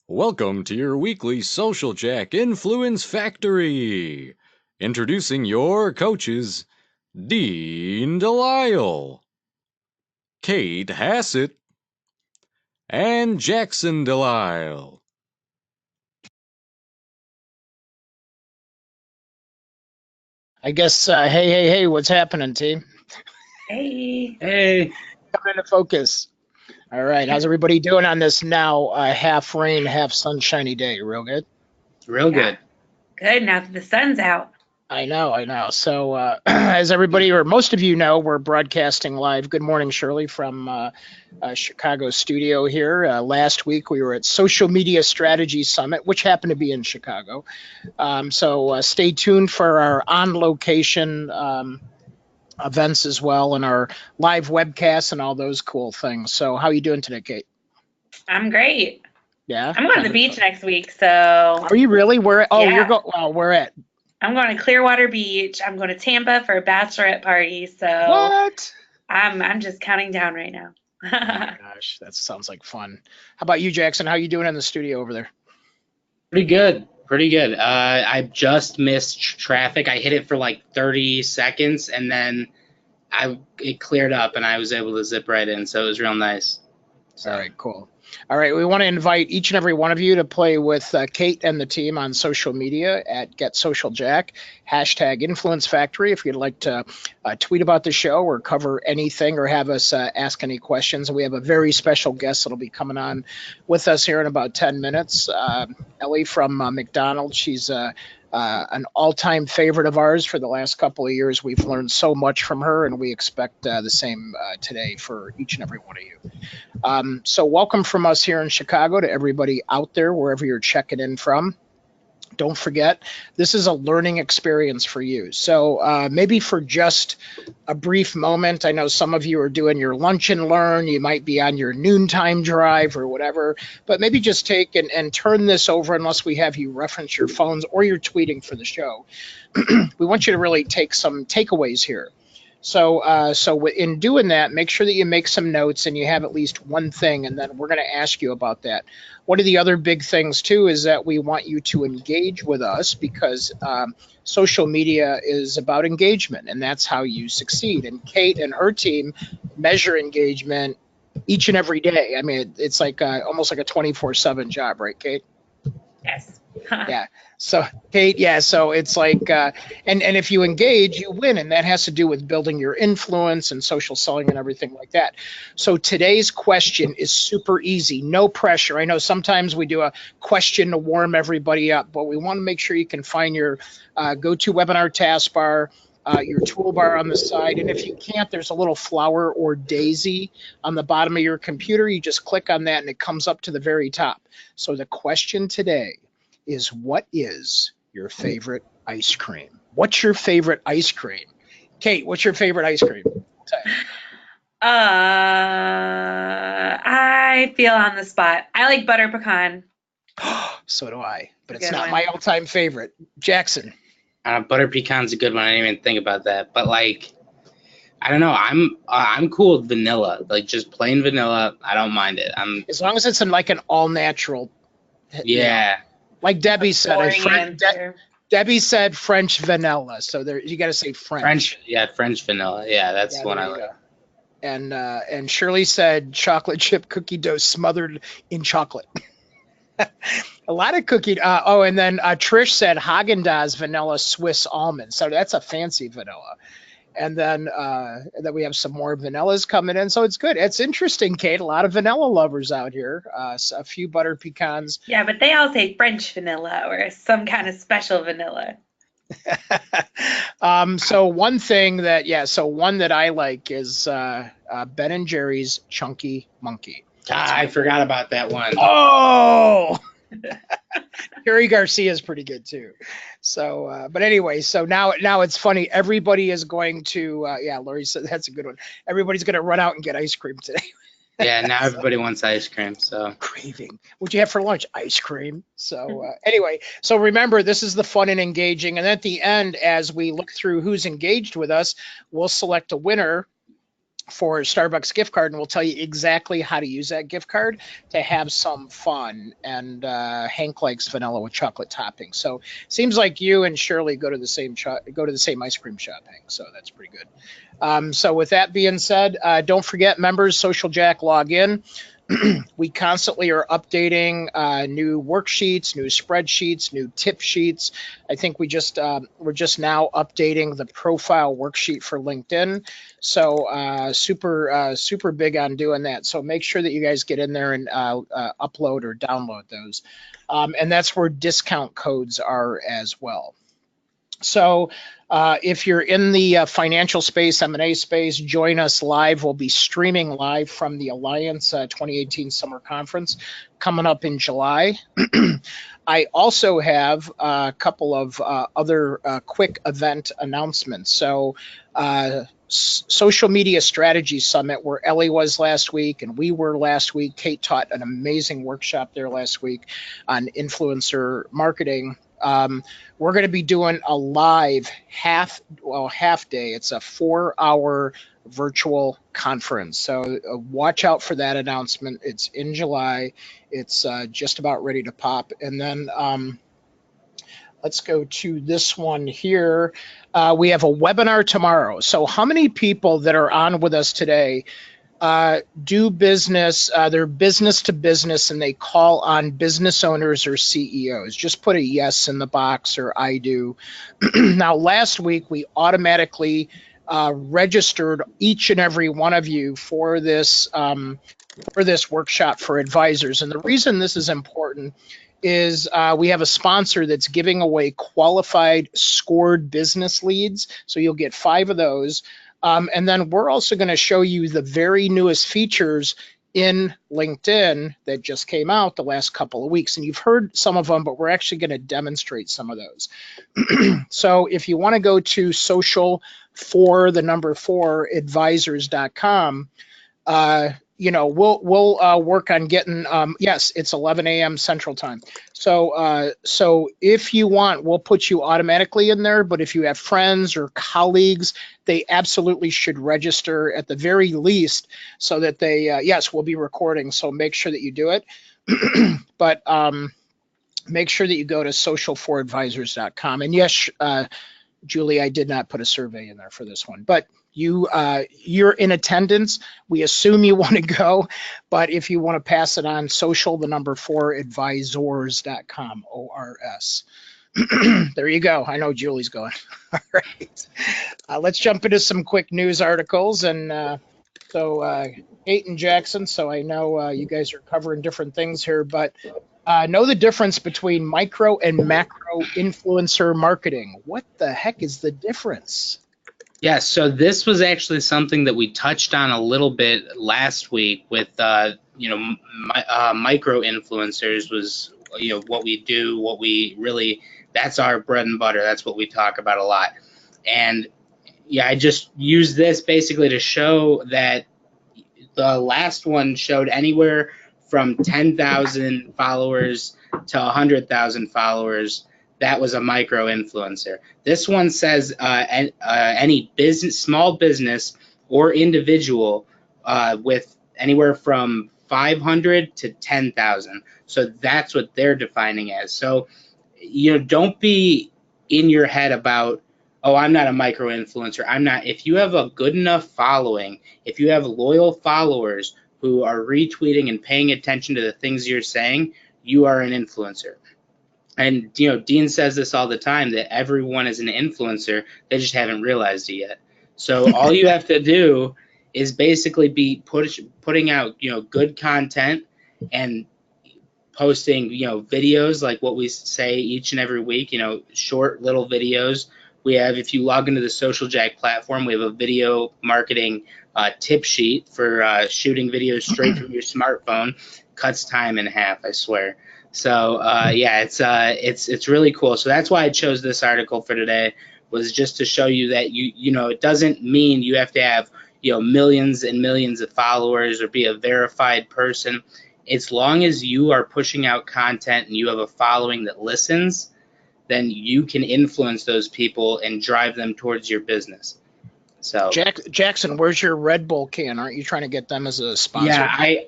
Welcome to your weekly Social Jack Influence Factory. Introducing your coaches, Dean Delisle, Kate Hassett, and Jackson Delisle. I guess, hey, what's happening, team? Hey. Hey, Coming into focus. All right, how's everybody doing on this now half rain, half sunshiny day? Real good? real Yeah. good. Good, now that the sun's out. I know. So, as everybody or most of you know, we're broadcasting live. Good morning, Shirley, from Chicago studio here. Last week we were at Social Media Strategy Summit, which happened to be in Chicago. So stay tuned for our on-location events as well, and our live webcasts and all those cool things. So how are you doing today, Kate? I'm great. Yeah. I'm going to the beach next week, so Are you really? Where? Oh, Yeah. you're going. Well, where at? I'm going to Clearwater Beach. I'm going to Tampa for a bachelorette party, so What? I'm just counting down right now. Oh my gosh, that sounds like fun. How about you, Jackson? How you doing in the studio over there? Pretty good. Pretty good. I just missed traffic. I hit it for like 30 seconds, and then it cleared up, and I was able to zip right in. So it was real nice. So, All right, cool. All right, we want to invite each and every one of you to play with Kate and the team on social media at Get Social Jack, hashtag Influence Factory. If you'd like to tweet about the show or cover anything or have us ask any questions. We have a very special guest that'll be coming on with us here in about 10 minutes. Elly from McDonald's. She's an all-time favorite of ours for the last couple of years. We've learned so much from her, and we expect the same today for each and every one of you. So welcome from us here in Chicago to everybody out there, wherever you're checking in from. Don't forget, this is a learning experience for you. So maybe for just a brief moment, I know some of you are doing your lunch and learn, you might be on your noontime drive or whatever, but maybe just take and turn this over unless we have you reference your phones or you're tweeting for the show. We want you to really take some takeaways here. So in doing that, make sure that you make some notes and you have at least one thing, and then we're going to ask you about that. One of the other big things too is that we want you to engage with us because social media is about engagement, and that's how you succeed. And Kate and her team measure engagement each and every day. I mean, it's like almost like a 24/7 job, right, Kate? Yes. Yeah. So Kate, yeah. So it's like, and if you engage, you win, and that has to do with building your influence and social selling and everything like that. So today's question is super easy, no pressure. I know sometimes we do a question to warm everybody up, but we want to make sure you can find your go-to webinar taskbar. Your toolbar on the side, and if you can't, there's a little flower or daisy on the bottom of your computer. You just click on that and it comes up to the very top. So the question today is, what is your favorite ice cream? What's your favorite ice cream? Kate, what's your favorite ice cream? I feel on the spot. I like butter pecan. So do I, but it's Good not one. my all-time favorite. Jackson. butter pecan's a good one. I didn't even think about that. But like, I don't know. I'm cool with vanilla. Like just plain vanilla. I don't mind it. As long as it's in like an all-natural. Yeah. Like Debbie said, Boring answer. Debbie said French vanilla. So there, you got to say French. French. Yeah, French vanilla. Yeah, that's the one I there you like. go. And Shirley said chocolate chip cookie dough smothered in chocolate. A lot of cookie. And then Trish said Haagen-Dazs vanilla Swiss almond. So that's a fancy vanilla. And then we have some more vanillas coming in. So it's good. It's interesting, Kate. A lot of vanilla lovers out here. A few butter pecans. Yeah, but they all say French vanilla or some kind of special vanilla. So one that I like is Ben and Jerry's Chunky Monkey. I forgot about that one. Oh, Jerry Garcia is pretty good too. So, but anyway, so now it's funny. Everybody is going to, Lori said that's a good one. Everybody's going to run out and get ice cream today. Yeah, now everybody wants ice cream. So Craving. What'd you have for lunch? Ice cream. So anyway, so remember, this is the fun and engaging. And at the end, as we look through who's engaged with us, we'll select a winner. for a Starbucks gift card, and we'll tell you exactly how to use that gift card to have some fun. And Hank likes vanilla with chocolate topping. So seems like you and Shirley go to the same ice cream shop, Hank. So that's pretty good. So with that being said, don't forget, members, Social Jack, log in. We constantly are updating new worksheets, new spreadsheets, new tip sheets. I think we're just now updating the profile worksheet for LinkedIn. So super big on doing that. So make sure that you guys get in there and upload or download those. And that's where discount codes are as well. So if you're in the financial space, M&A space, join us live. We'll be streaming live from the Alliance 2018 Summer Conference coming up in July. I also have a couple of other quick event announcements. So Social Media Strategy Summit, where Elly was last week and we were last week. Kate taught an amazing workshop there last week on influencer marketing. We're going to be doing a live half day. It's a 4-hour virtual conference. So watch out for that announcement. It's in July. It's just about ready to pop. And then let's go to this one here. We have a webinar tomorrow. So how many people that are on with us today do business, they're business to business, and they call on business owners or CEOs? Just put a yes in the box, or I do. Now, last week, we automatically registered each and every one of you for this workshop for advisors. And the reason this is important is we have a sponsor that's giving away qualified scored business leads. So you'll get 5 of those. And then we're also going to show you the very newest features in LinkedIn that just came out the last couple of weeks. And you've heard some of them, but we're actually going to demonstrate some of those. So if you want to go to social4advisors.com, we'll work on getting, yes, it's 11 a.m. Central Time. So if you want, we'll put you automatically in there, but if you have friends or colleagues, they absolutely should register at the very least so that they, yes, we'll be recording. So make sure that you do it. But make sure that you go to social4advisors.com. And yes, Julie, I did not put a survey in there for this one, but you're in attendance. We assume you want to go, but if you want to pass it on, social4advisors.com, ORS. There you go. I know Julie's going. All right. Let's jump into some quick news articles. And so Kate and Jackson, so I know you guys are covering different things here, but know the difference between micro and macro influencer marketing. What the heck is the difference? Yeah, so this was actually something that we touched on a little bit last week with, micro influencers was, what we do, that's our bread and butter. That's what we talk about a lot. And yeah, I just used this basically to show that the last one showed anywhere from 10,000 followers to 100,000 followers. That was a micro influencer. This one says any business, small business or individual with anywhere from 500 to 10,000. So that's what they're defining as. So, don't be in your head about, oh, I'm not a micro influencer. I'm not. If you have a good enough following, if you have loyal followers who are retweeting and paying attention to the things you're saying, you are an influencer. And, Dean says this all the time, that everyone is an influencer. They just haven't realized it yet. So all you have to do is basically be putting out, good content and posting, videos like what we say each and every week, short little videos. We have, if you log into the Social Jack platform, we have a video marketing tip sheet for shooting videos straight from your smartphone. Cuts time in half, I swear. So yeah, it's really cool. So that's why I chose this article for today, was just to show you that it doesn't mean you have to have millions and millions of followers or be a verified person. As long as you are pushing out content and you have a following that listens, then you can influence those people and drive them towards your business. So Jackson, where's your Red Bull can? Aren't you trying to get them as a sponsor? yeah, I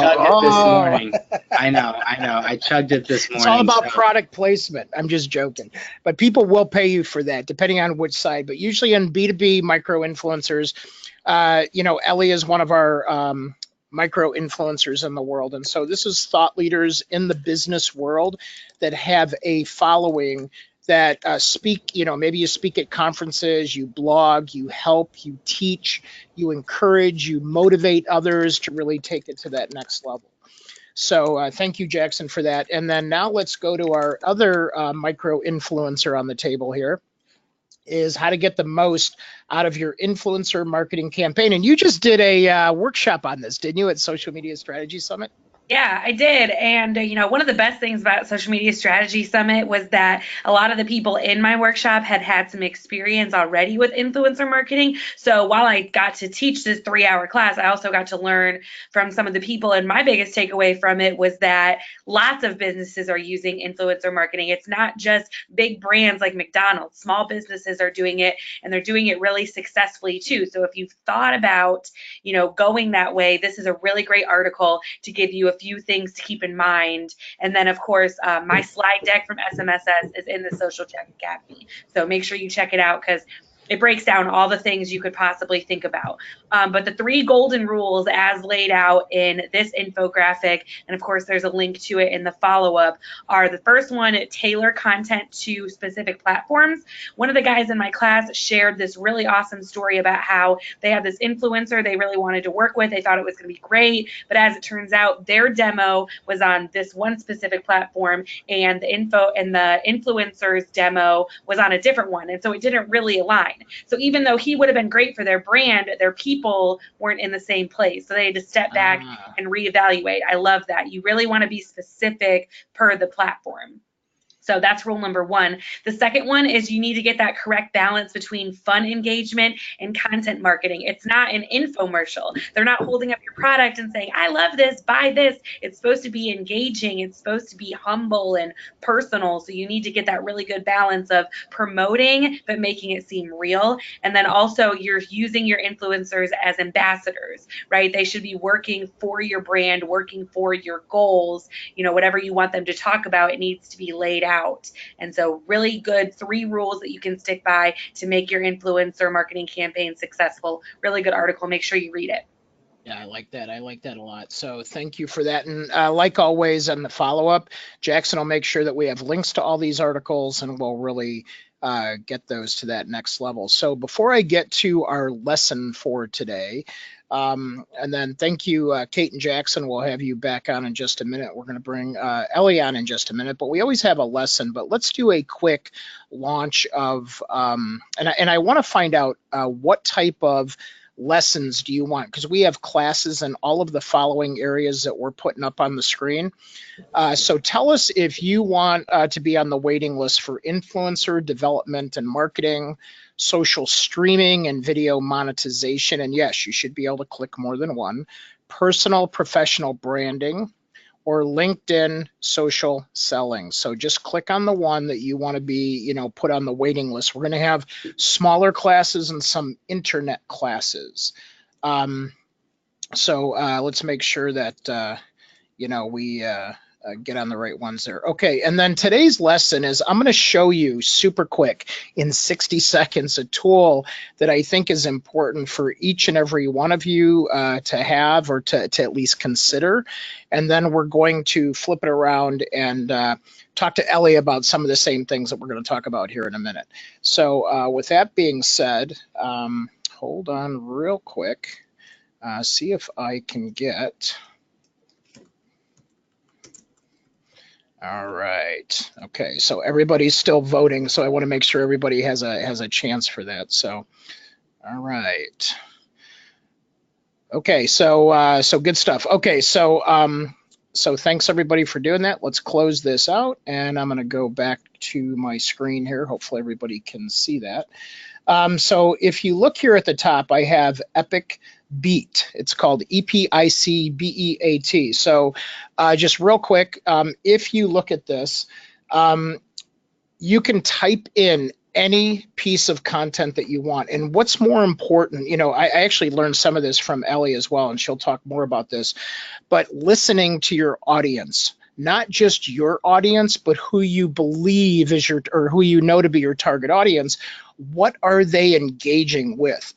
chugged it this morning. I know. I chugged it this morning. It's all about so. product placement. I'm just joking. But people will pay you for that, depending on which side. But usually in B2B micro influencers, Elly is one of our micro influencers in the world. And so this is thought leaders in the business world that have a following that speak, maybe you speak at conferences, you blog, you help, you teach, you encourage, you motivate others to really take it to that next level. So thank you, Jackson, for that. And then now let's go to our other micro influencer on the table here, is how to get the most out of your influencer marketing campaign. And you just did a workshop on this, didn't you, at Social Media Strategy Summit? Yeah, I did. And, one of the best things about Social Media Strategy Summit was that a lot of the people in my workshop had some experience already with influencer marketing. So while I got to teach this 3-hour class, I also got to learn from some of the people. And my biggest takeaway from it was that lots of businesses are using influencer marketing. It's not just big brands like McDonald's. Small businesses are doing it, and they're doing it really successfully too. So if you've thought about, going that way, this is a really great article to give you a few things to keep in mind. And then, of course, my slide deck from SMSS is in the Social Jack Academy. So make sure you check it out, because it breaks down all the things you could possibly think about. But the 3 golden rules as laid out in this infographic, and of course there's a link to it in the follow-up, are the first one, tailor content to specific platforms. One of the guys in my class shared this really awesome story about how they had this influencer they really wanted to work with. They thought it was going to be great, but as it turns out, their demo was on this one specific platform, and the influencer's demo was on a different one, and so it didn't really align. So even though he would have been great for their brand, their people weren't in the same place. So they had to step back and reevaluate. I love that. You really want to be specific per the platform. So that's rule number 1. The second one is you need to get that correct balance between fun engagement and content marketing. It's not an infomercial. They're not holding up your product and saying, I love this, buy this. It's supposed to be engaging. It's supposed to be humble and personal. So you need to get that really good balance of promoting, but making it seem real. And then also you're using your influencers as ambassadors, right? They should be working for your brand, working for your goals, whatever you want them to talk about, it needs to be laid out. And so really good 3 rules that you can stick by to make your influencer marketing campaign successful. Really good article. Make sure you read it. Yeah, I like that. I like that a lot. So thank you for that. And like always on the follow-up, Jackson will make sure that we have links to all these articles, and we'll really get those to that next level. So before I get to our lesson for today, and then thank you, Kate and Jackson. We'll have you back on in just a minute. We're going to bring Elly on in just a minute, but we always have a lesson. But let's do a quick launch of, and I want to find out what type of lessons do you want, because we have classes in all of the following areas that we're putting up on the screen. So tell us if you want to be on the waiting list for influencer development and marketing, social streaming and video monetization, and yes, you should be able to click more than one, personal professional branding, or LinkedIn social selling. So just click on the one that you want to be, put on the waiting list. We're going to have smaller classes and some internet classes. So let's make sure that, we get on the right ones there. Okay, and then today's lesson is I'm going to show you super quick in 60 seconds a tool that I think is important for each and every one of you to have, or to at least consider. And then we're going to flip it around and talk to Elly about some of the same things that we're going to talk about here in a minute. So with that being said, hold on real quick, see if I can get... All right. Okay. So everybody's still voting, so I want to make sure everybody has a chance for that. So, all right. Okay. So good stuff. Okay. So so thanks everybody for doing that. Let's close this out, and I'm going to go back to my screen here. Hopefully everybody can see that. So if you look here at the top, I have Epic Beat. It's called EPICBEAT. So just real quick, if you look at this, you can type in any piece of content that you want. And what's more important, I actually learned some of this from Elly as well, and she'll talk more about this, but listening to your audience, not just your audience, but who you believe is or who you know to be your target audience. What are they engaging with?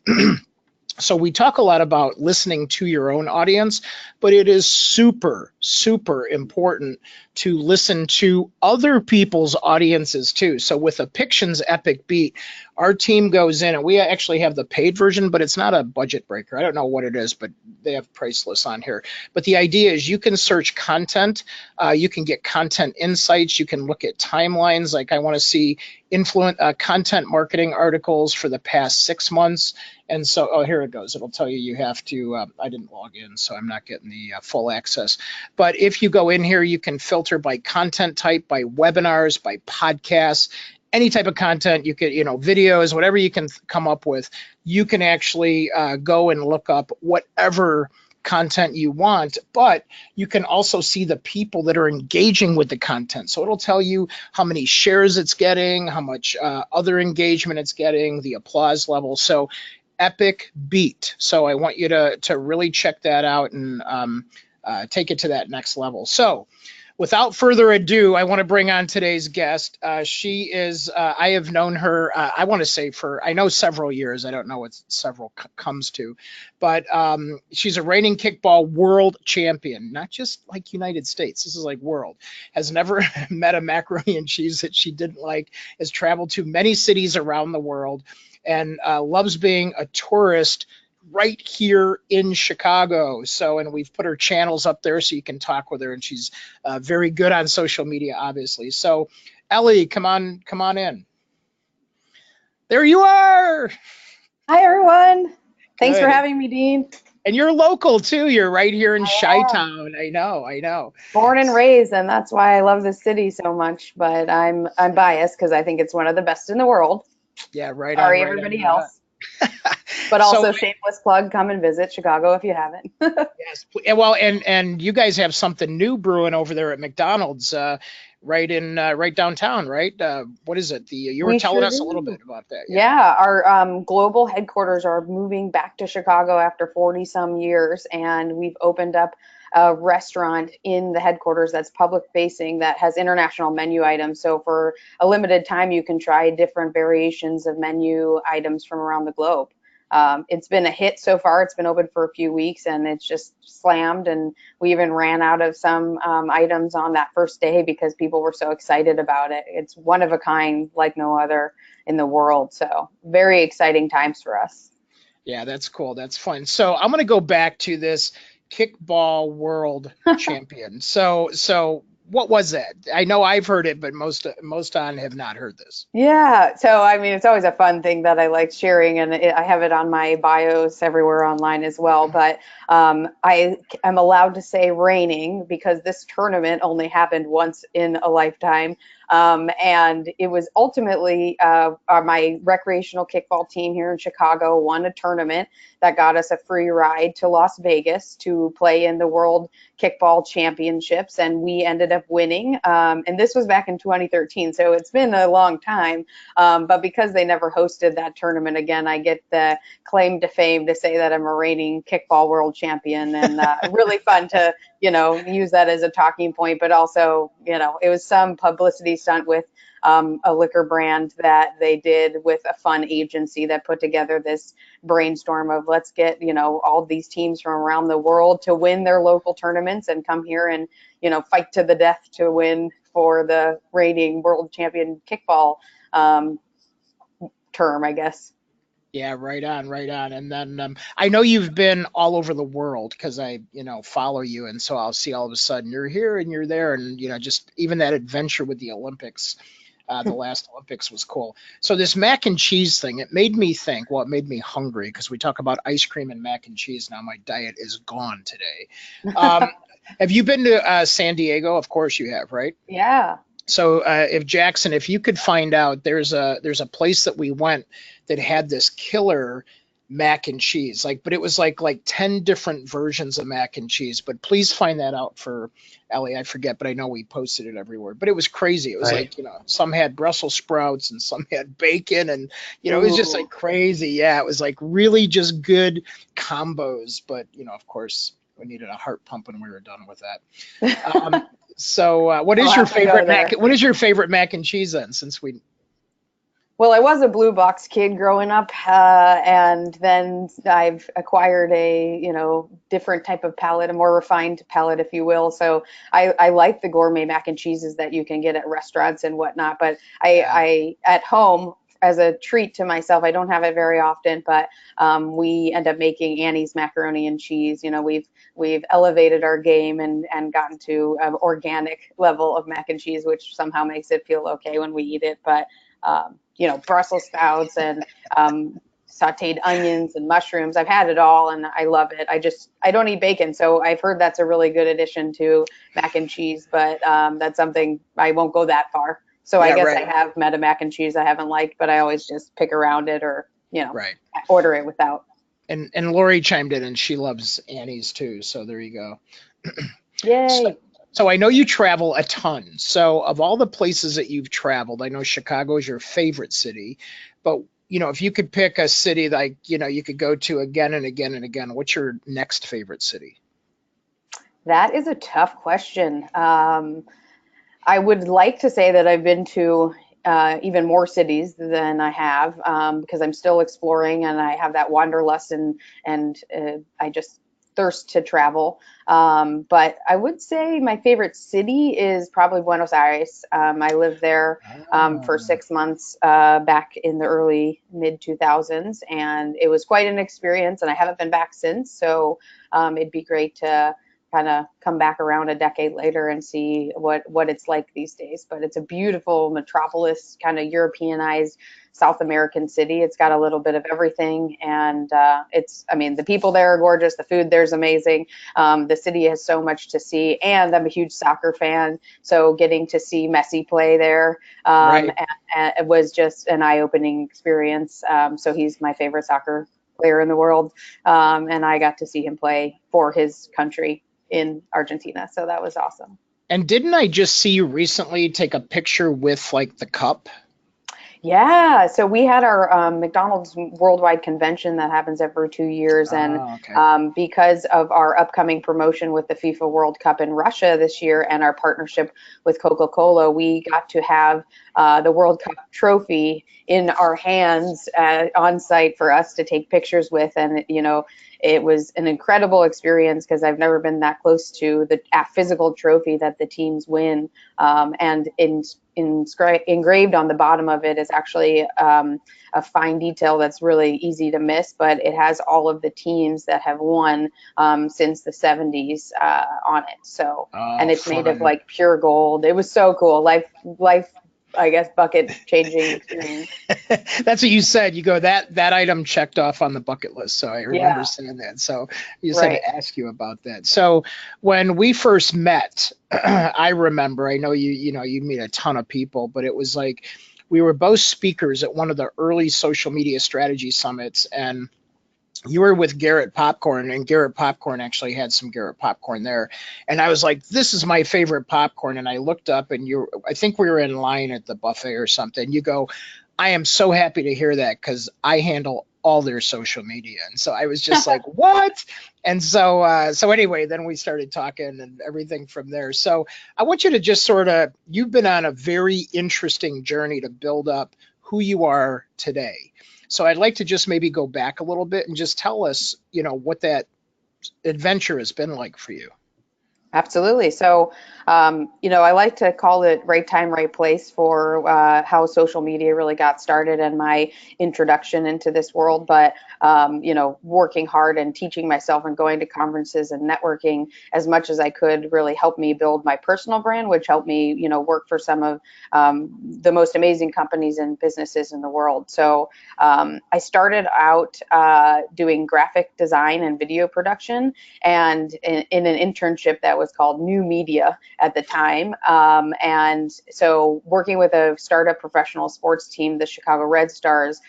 So we talk a lot about listening to your own audience, but it is super, super important to listen to other people's audiences too. So with a Piction's Epic Beat, our team goes in, and we actually have the paid version, but it's not a budget breaker. I don't know what it is, but they have price lists on here. But the idea is you can search content, you can get content insights, you can look at timelines. Like I want to see content marketing articles for the past 6 months. And so, oh, here it goes. It'll tell you you have to, I didn't log in, so I'm not getting the full access. But if you go in here, you can filter by content type, by webinars, by podcasts, any type of content you could, videos, whatever you can come up with. You can actually go and look up whatever content you want, but you can also see the people that are engaging with the content. So it'll tell you how many shares it's getting, how much other engagement it's getting, the applause level. So Epic Beat. So I want you to really check that out and take it to that next level. So without further ado, I want to bring on today's guest. She is, I have known her, I want to say I know several years. I don't know what several comes to, but she's a reigning kickball world champion, not just like United States. This is like world. Has never met a macaroni and cheese that she didn't like, has traveled to many cities around the world, and loves being a tourist right here in Chicago. So, and we've put her channels up there so you can talk with her, and she's very good on social media, obviously. So Elly, come on in. There you are. Hi, everyone. Thanks Good. for having me, Dean. And you're local too. You're right here in Chi-Town. I know. Born and raised, and that's why I love this city so much. But I'm biased because I think it's one of the best in the world. Yeah, right. Sorry, on, everybody else. But also, shameless plug, come and visit Chicago if you haven't. Yes. Well, and you guys have something new brewing over there at McDonald's, right downtown, right? What is it? You were telling us a little bit about that. Yeah, our global headquarters are moving back to Chicago after 40 some years, and we've opened up a restaurant in the headquarters that's public facing that has international menu items. So for a limited time, you can try different variations of menu items from around the globe. It's been a hit so far. It's been open for a few weeks and it's just slammed. And we even ran out of some items on that first day because people were so excited about it. It's one of a kind like no other in the world. So very exciting times for us. Yeah, that's cool. That's fun. So I'm going to go back to this Kickball World Champion. So what was that? I know I've heard it, but most on have not heard this. Yeah. So, I mean, it's always a fun thing that I like sharing, and I have it on my bios everywhere online as well. But I am allowed to say reigning because this tournament only happened once in a lifetime. And it was ultimately my recreational kickball team here in Chicago won a tournament that got us a free ride to Las Vegas to play in the World Kickball Championships, and we ended up winning. And this was back in 2013, so it's been a long time. But because they never hosted that tournament again, I get the claim to fame to say that I'm a reigning kickball world champion, and really fun to use that as a talking point. But also, it was some publicity stunt with a liquor brand that they did with a fun agency that put together this brainstorm of let's get all these teams from around the world to win their local tournaments and come here and fight to the death to win for the reigning world champion kickball term, I guess. Yeah, right on. And then I know you've been all over the world because I, follow you. And so I'll see all of a sudden you're here and you're there. And, just even that adventure with the Olympics, the last Olympics was cool. So this mac and cheese thing, it made me think, it made me hungry because we talk about ice cream and mac and cheese. Now my diet is gone today. Have you been to San Diego? Of course you have, right? Yeah. So if you could find out, there's a place that we went that had this killer mac and cheese, like, but it was like 10 different versions of mac and cheese. But please find that out for Ellie. I forget, but I know we posted it everywhere. But it was crazy. It was Right. like, some had Brussels sprouts and some had bacon, and it was just Ooh. like crazy. Yeah, it was like really just good combos. But of course, we needed a heart pump when we were done with that. So what is I'll your have to go favorite there. what is your favorite mac and cheese then? Since we Well, I was a blue box kid growing up, and then I've acquired a, different type of palate, a more refined palate, if you will. So I like the gourmet mac and cheeses that you can get at restaurants and whatnot. But I at home, as a treat to myself, I don't have it very often, but we end up making Annie's macaroni and cheese. We've elevated our game and gotten to an organic level of mac and cheese, which somehow makes it feel okay when we eat it. But Brussels sprouts and sauteed onions and mushrooms. I've had it all and I love it. I don't eat bacon, so I've heard that's a really good addition to mac and cheese, but that's something I won't go that far. So I guess right. I have met a mac and cheese I haven't liked, but I always just pick around it or, Right. order it without. And Lori chimed in and she loves Annie's too. So there you go. Yay. So I know you travel a ton. So of all the places that you've traveled, I know Chicago is your favorite city, but if you could pick a city like, you could go to again and again and again, what's your next favorite city? That is a tough question. I would like to say that I've been to even more cities than I have, because I'm still exploring and I have that wanderlust and I just thirst to travel. But I would say my favorite city is probably Buenos Aires. I lived there for 6 months back in the early mid 2000s, and it was quite an experience. And I haven't been back since, so it'd be great to kind of come back around a decade later and see what it's like these days. But it's a beautiful metropolis, kind of Europeanized South American city. It's got a little bit of everything, and the people there are gorgeous. The food there's amazing. The city has so much to see, and I'm a huge soccer fan, so getting to see Messi play there Right. and it was just an eye-opening experience. So he's my favorite soccer player in the world, and I got to see him play for his country in Argentina. So that was awesome. And didn't I just see you recently take a picture with like the cup? Yeah, so we had our McDonald's worldwide convention that happens every 2 years, and Oh, okay. because of our upcoming promotion with the FIFA World Cup in Russia this year and our partnership with Coca-Cola, we got to have the World Cup trophy in our hands on site for us to take pictures with, and it was an incredible experience because I've never been that close to the physical trophy that the teams win, and engraved on the bottom of it is actually a fine detail that's really easy to miss, but it has all of the teams that have won since the 70s on it. So, and it's made of like pure gold. It was so cool. Life, I guess, bucket changing experience. That's what you said. You go, that item checked off on the bucket list. So I remember saying that. So you just had to ask you about that. So when we first met, I remember, I know you meet a ton of people, but it was like we were both speakers at one of the early social media strategy summits, and you were with Garrett Popcorn, and Garrett Popcorn actually had some Garrett Popcorn there. And I was like, this is my favorite popcorn. And I looked up and I think we were in line at the buffet or something. You go, I am so happy to hear that because I handle all their social media. And so I was just like, what? And so anyway, then we started talking and everything from there. So I want you to just you've been on a very interesting journey to build up who you are today. So I'd like to just maybe go back a little bit and just tell us, what that adventure has been like for you. Absolutely. So, I like to call it right time, right place for how social media really got started and my introduction into this world. But, working hard and teaching myself and going to conferences and networking as much as I could really helped me build my personal brand, which helped me, work for some of the most amazing companies and businesses in the world. So I started out doing graphic design and video production, and in an internship that was called New Media at the time. And so working with a startup professional sports team, the Chicago Red Stars,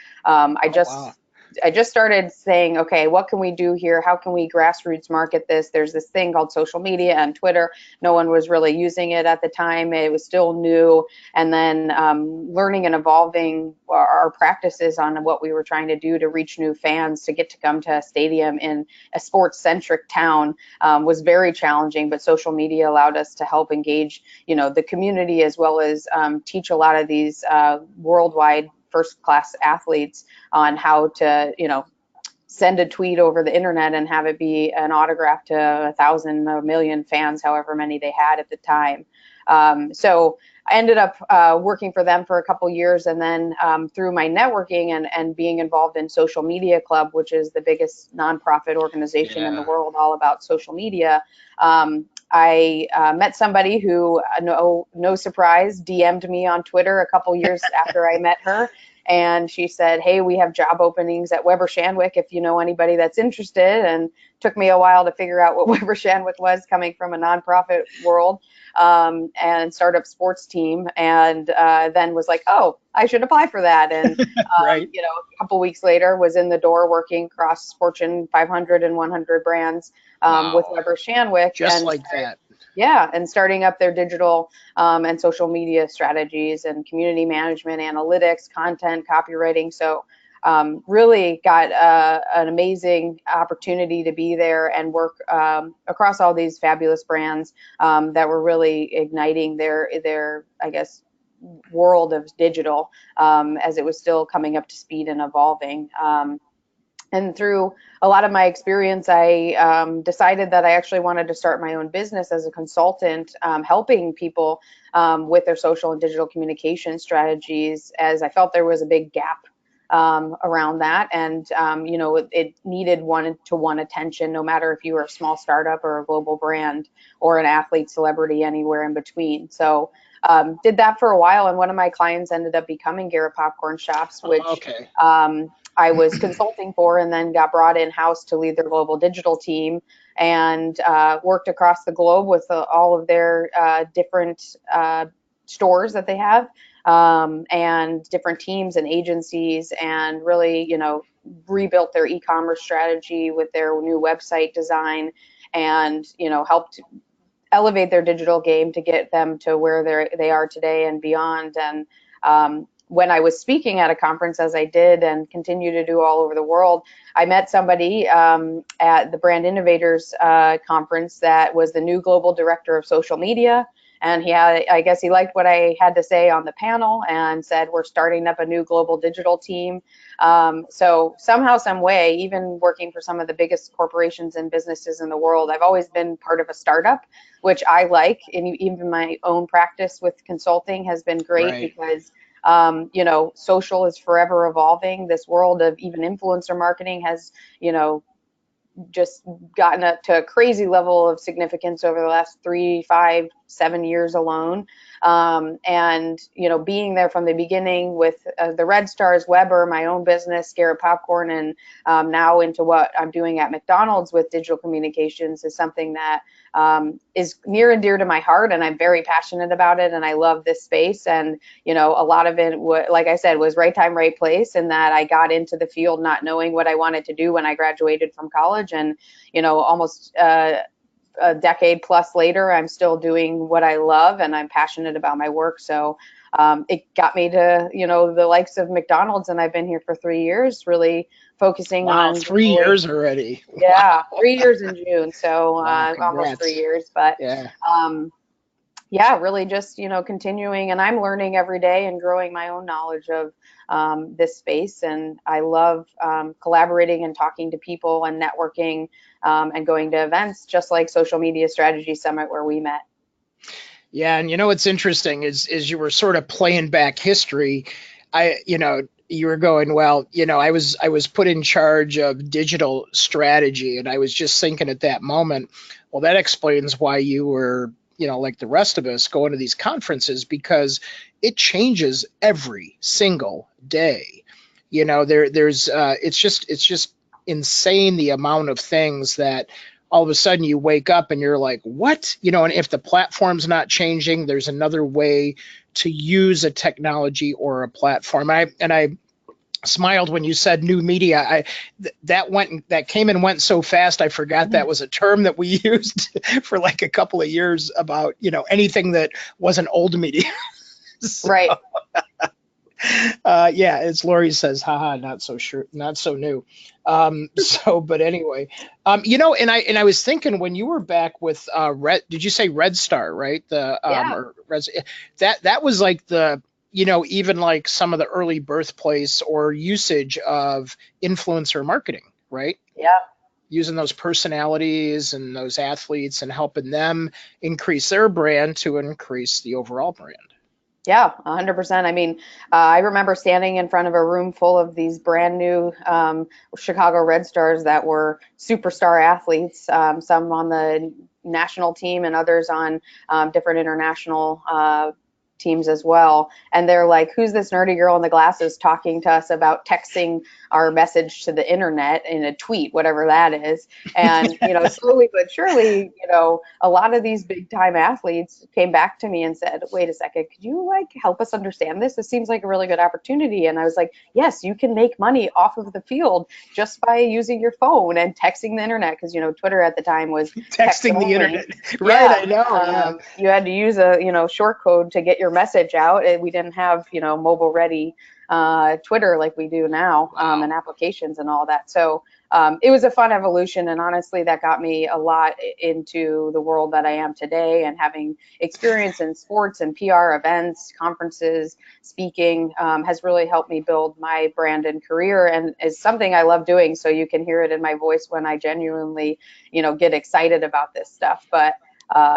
I just started saying, okay, what can we do here? How can we grassroots market this? There's this thing called social media and Twitter. No one was really using it at the time. It was still new. And then learning and evolving our practices on what we were trying to do to reach new fans, to get to come to a stadium in a sports-centric town was very challenging, but social media allowed us to help engage, the community, as well as teach a lot of these worldwide first-class athletes on how to, send a tweet over the internet and have it be an autograph to 1,000, a million fans, however many they had at the time. So I ended up working for them for a couple years, and then through my networking and being involved in Social Media Club, which is the biggest nonprofit organization in the world all about social media, I met somebody who, no surprise, DM'd me on Twitter a couple years after I met her. And she said, hey, we have job openings at Weber Shandwick if you know anybody that's interested. And took me a while to figure out what Weber Shandwick was, coming from a nonprofit world and startup sports team. And then was like, oh, I should apply for that. And, Right. A couple weeks later was in the door working across Fortune 500 and 100 brands with Weber Shandwick. Just like that. Yeah, and starting up their digital and social media strategies and community management, analytics, content, copywriting. So really got an amazing opportunity to be there and work across all these fabulous brands that were really igniting their I guess, world of digital as it was still coming up to speed and evolving. And through a lot of my experience, I decided that I actually wanted to start my own business as a consultant, helping people with their social and digital communication strategies, as I felt there was a big gap around that. And, it needed one-to-one attention, no matter if you were a small startup or a global brand or an athlete, celebrity, anywhere in between. So did that for a while. And one of my clients ended up becoming Garrett Popcorn Shops, which I was consulting for, and then got brought in-house to lead their global digital team, and worked across the globe with all of their different stores that they have, and different teams and agencies, and really, rebuilt their e-commerce strategy with their new website design, and, helped elevate their digital game to get them to where they are today and beyond. And when I was speaking at a conference, as I did and continue to do all over the world, I met somebody at the Brand Innovators conference that was the new global director of social media. And I guess he liked what I had to say on the panel and said, we're starting up a new global digital team. So somehow, some way, even working for some of the biggest corporations and businesses in the world, I've always been part of a startup, which I like. And even my own practice with consulting has been great, because social is forever evolving. This world of even influencer marketing has, just gotten up to a crazy level of significance over the last 3, 5, 7 years alone. And, being there from the beginning with the Red Stars, Weber, my own business, Garrett Popcorn, and now into what I'm doing at McDonald's with digital communications is something that is near and dear to my heart, and I'm very passionate about it, and I love this space. And, a lot of it, like I said, was right time, right place, in that I got into the field not knowing what I wanted to do when I graduated from college. And, almost a decade plus later, I'm still doing what I love, and I'm passionate about my work. So it got me to, the likes of McDonald's, and I've been here for 3 years, really focusing on 3 years already. Yeah, 3 years in June. So almost 3 years, but really just, continuing, and I'm learning every day and growing my own knowledge of this space. And I love collaborating and talking to people and networking and going to events just like Social Media Strategy Summit, where we met. Yeah, and what's interesting is you were sort of playing back history. You were going, well, I was put in charge of digital strategy, and I was just thinking at that moment, well, that explains why you were, like the rest of us, going to these conferences, because it changes every single day. It's just insane, the amount of things that all of a sudden you wake up and you're like, what? And if the platform's not changing, there's another way to use a technology or a platform. I smiled when you said new media. That came and went so fast. I forgot that was a term that we used for like a couple of years about, anything that wasn't old media. So, Right. yeah, as Lori says, haha, not so sure, not so new. But anyway, and I was thinking when you were back with did you say Red Star, right? Yeah. Or Red, that was like even like some of the early birthplace or usage of influencer marketing, right? Yeah. Using those personalities and those athletes and helping them increase their brand to increase the overall brand. Yeah, 100%. I mean, I remember standing in front of a room full of these brand new Chicago Red Stars that were superstar athletes, some on the national team and others on different international teams as well. And they're like, who's this nerdy girl in the glasses talking to us about texting our message to the internet in a tweet, whatever that is. And, slowly but surely, a lot of these big time athletes came back to me and said, wait a second, could you help us understand this? This seems like a really good opportunity. And I was like, yes, you can make money off of the field just by using your phone and texting the internet. Cause Twitter at the time was texting the internet. Right. Yeah. I know. You had to use a, short code to get your message out. We didn't have, mobile ready Twitter like we do now, and applications and all that. So it was a fun evolution, and honestly, that got me a lot into the world that I am today. And having experience in sports and PR events, conferences, speaking has really helped me build my brand and career, and is something I love doing. So you can hear it in my voice when I genuinely, get excited about this stuff. But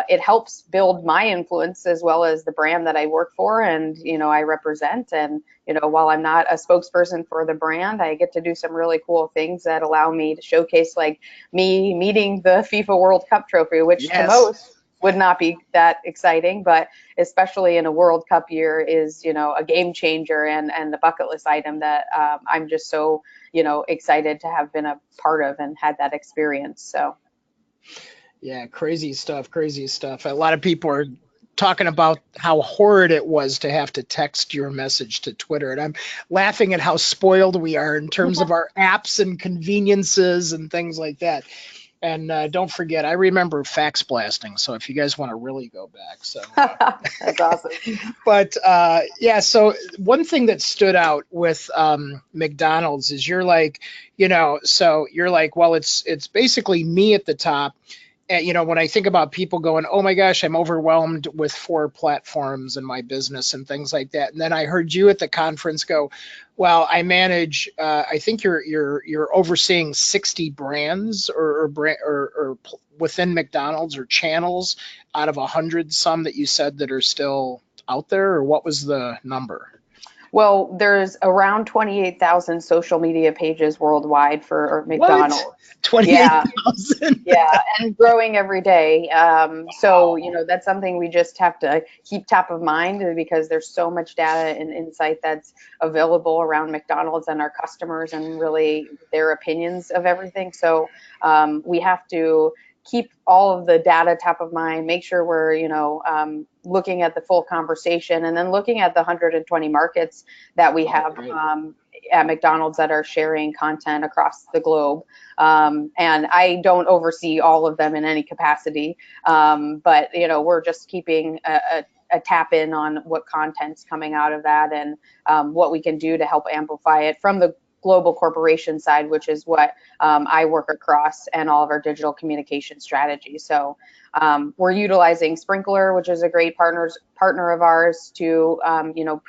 it helps build my influence as well as the brand that I work for and, I represent. And, while I'm not a spokesperson for the brand, I get to do some really cool things that allow me to showcase like me meeting the FIFA World Cup trophy, which to most would not be that exciting, but especially in a World Cup year is, a game changer and the bucket list item that I'm just so, excited to have been a part of and had that experience. So. Yeah, crazy stuff, crazy stuff. A lot of people are talking about how horrid it was to have to text your message to Twitter. And I'm laughing at how spoiled we are in terms of our apps and conveniences and things like that. And don't forget, I remember fax blasting. So if you guys want to really go back. So That's awesome. But yeah, so one thing that stood out with McDonald's is you're like, so you're like, well, it's basically me at the top. And, when I think about people going, oh my gosh, I'm overwhelmed with 4 platforms in my business and things like that. And then I heard you at the conference go, well, I manage, I think you're overseeing 60 brands or within McDonald's or channels out of 100, some that you said that are still out there, or what was the number? Well, there's around 28,000 social media pages worldwide for McDonald's. What? 28,000? Yeah, and growing every day. So, that's something we just have to keep top of mind because there's so much data and insight that's available around McDonald's and our customers and really their opinions of everything. So we have to keep all of the data top of mind, make sure we're, looking at the full conversation and then looking at the 120 markets that we have at McDonald's that are sharing content across the globe. And I don't oversee all of them in any capacity. But, we're just keeping a tap in on what content's coming out of that and what we can do to help amplify it from the global corporation side, which is what I work across, and all of our digital communication strategy. So we're utilizing Sprinkler, which is a great partner of ours, to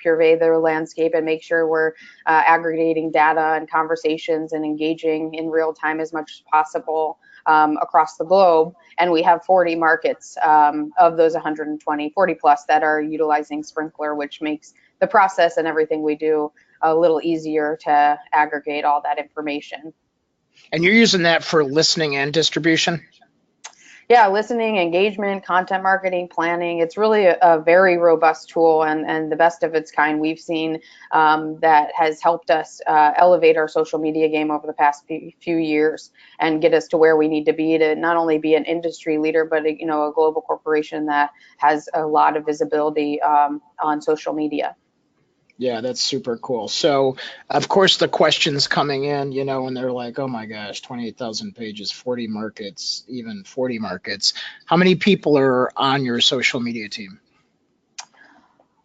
purvey their landscape and make sure we're aggregating data and conversations and engaging in real time as much as possible across the globe. And we have 40 markets of those 120, 40 plus that are utilizing Sprinkler, which makes the process and everything we do a little easier to aggregate all that information. And you're using that for listening and distribution? Yeah, listening, engagement, content marketing, planning. It's really a very robust tool and the best of its kind we've seen that has helped us elevate our social media game over the past few years and get us to where we need to be to not only be an industry leader, but a global corporation that has a lot of visibility on social media. Yeah, that's super cool. So, of course, the questions coming in, and they're like, oh my gosh, 28,000 pages, 40 markets, even 40 markets. How many people are on your social media team?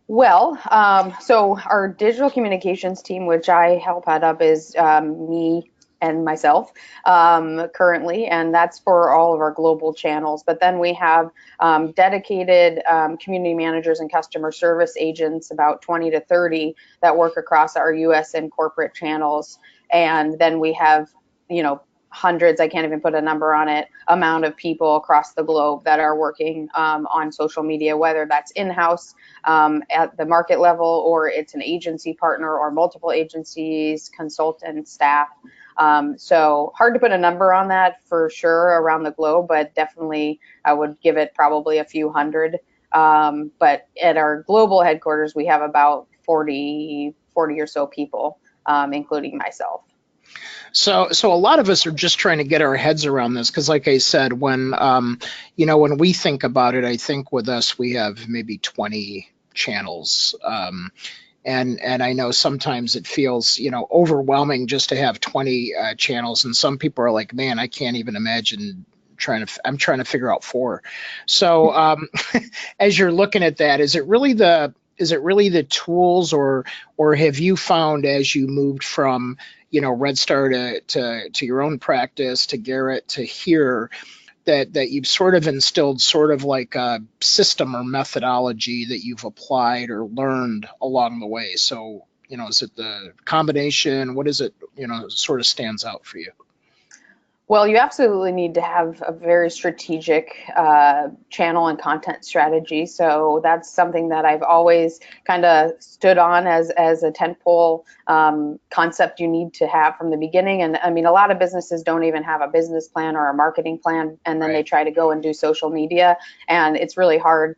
Well, so our digital communications team, which I help head up, is me and myself currently, and that's for all of our global channels. But then we have dedicated community managers and customer service agents, about 20 to 30, that work across our US and corporate channels. And then we have, hundreds, I can't even put a number on it, amount of people across the globe that are working on social media, whether that's in-house at the market level, or it's an agency partner or multiple agencies, consultant staff. So hard to put a number on that for sure around the globe, but definitely I would give it probably a few hundred. But at our global headquarters, we have about 40 or so people, including myself. So a lot of us are just trying to get our heads around this because, like I said, when we think about it, I think with us we have maybe 20 channels, and I know sometimes it feels overwhelming just to have 20 channels, and some people are like, man, I can't even imagine I'm trying to figure out four. So as you're looking at that, is it really the tools, or have you found as you moved from Red Star to your own practice, to Garrett, to here, that you've sort of instilled sort of like a system or methodology that you've applied or learned along the way? So is it the combination? What is it sort of stands out for you? Well, you absolutely need to have a very strategic channel and content strategy. So that's something that I've always kind of stood on as a tentpole concept you need to have from the beginning. And I mean, a lot of businesses don't even have a business plan or a marketing plan, and then they try to go and do social media. And it's really hard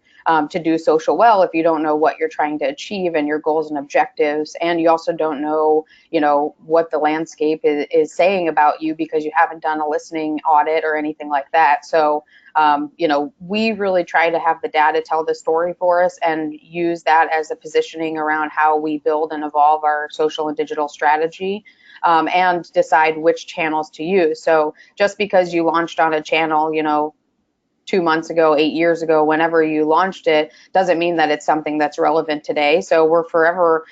to do social well if you don't know what you're trying to achieve and your goals and objectives. And you also don't know, what the landscape is saying about you, because you haven't done a listening audit or anything like that. So, we really try to have the data tell the story for us and use that as a positioning around how we build and evolve our social and digital strategy. And decide which channels to use. So just because you launched on a channel, 2 months ago, 8 years ago, whenever you launched it, doesn't mean that it's something that's relevant today. So we're forever,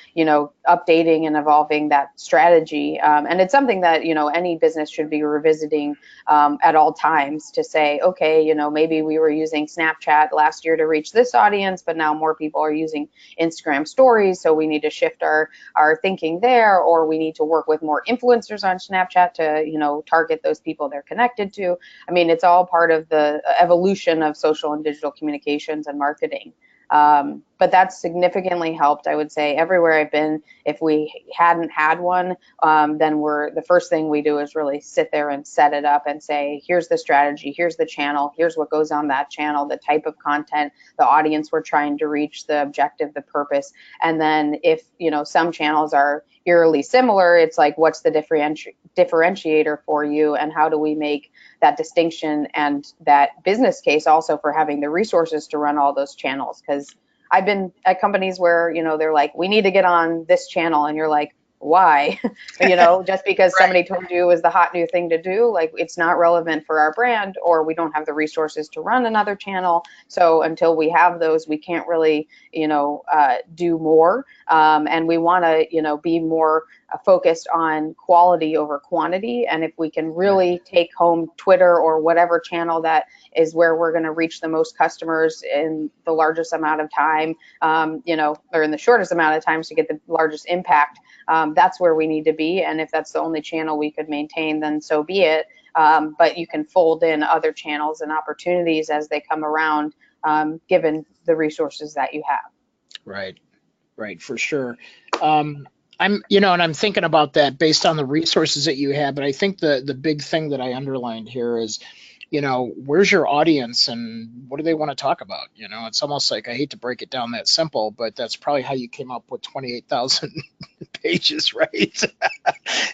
updating and evolving that strategy. And it's something that, any business should be revisiting at all times to say, okay, maybe we were using Snapchat last year to reach this audience, but now more people are using Instagram stories. So we need to shift our thinking there, or we need to work with more influencers on Snapchat to, target those people they're connected to. I mean, it's all part of the evolution of social and digital communications and marketing. But that's significantly helped, I would say, everywhere I've been. If we hadn't had one, then the first thing we do is really sit there and set it up and say, here's the strategy, here's the channel, here's what goes on that channel, the type of content, the audience we're trying to reach, the objective, the purpose. And then if, some channels are eerily similar, it's like, what's the differentiator for you, and how do we make that distinction and that business case also for having the resources to run all those channels? Because I've been at companies where, they're like, we need to get on this channel, and you're like, why? Just because somebody told you it was the hot new thing to do, like, it's not relevant for our brand, or we don't have the resources to run another channel. So until we have those, we can't really, do more. And we want to, be more focused on quality over quantity. And if we can really take home Twitter or whatever channel that is where we're going to reach the most customers in the largest amount of time, or in the shortest amount of time to get the largest impact, that's where we need to be. And if that's the only channel we could maintain, then so be it. But you can fold in other channels and opportunities as they come around, given the resources that you have. Right, for sure. And I'm thinking about that based on the resources that you have. But I think the big thing that I underlined here is, where's your audience and what do they want to talk about? It's almost like, I hate to break it down that simple, but that's probably how you came up with 28,000 pages, right?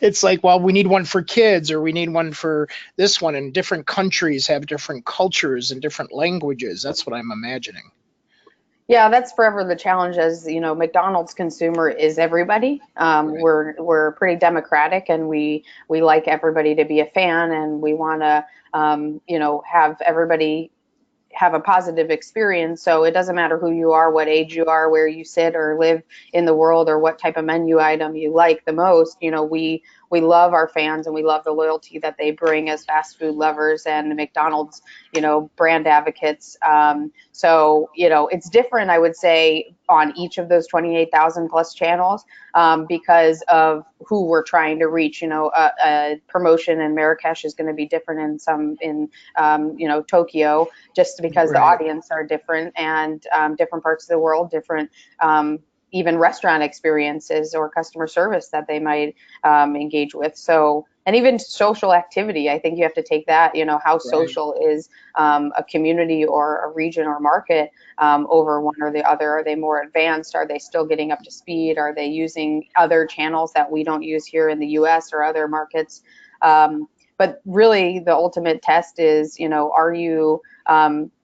It's like, well, we need one for kids, or we need one for this one, and different countries have different cultures and different languages. That's what I'm imagining. Yeah, that's forever the challenge. As you know, McDonald's consumer is everybody. Right. We're pretty democratic, and we like everybody to be a fan, and we want to have everybody have a positive experience. So it doesn't matter who you are, what age you are, where you sit or live in the world, or what type of menu item you like the most. We love our fans, and we love the loyalty that they bring as fast food lovers and McDonald's, brand advocates. So it's different, I would say, on each of those 28,000 plus channels, because of who we're trying to reach. A promotion in Marrakesh is going to be different in Tokyo, just because the Right. audience are different, and different parts of the world, different even restaurant experiences or customer service that they might engage with. So, and even social activity, I think you have to take that, how Right. social is a community or a region or market over one or the other. Are they more advanced? Are they still getting up to speed? Are they using other channels that we don't use here in the US or other markets? But really, the ultimate test is, are you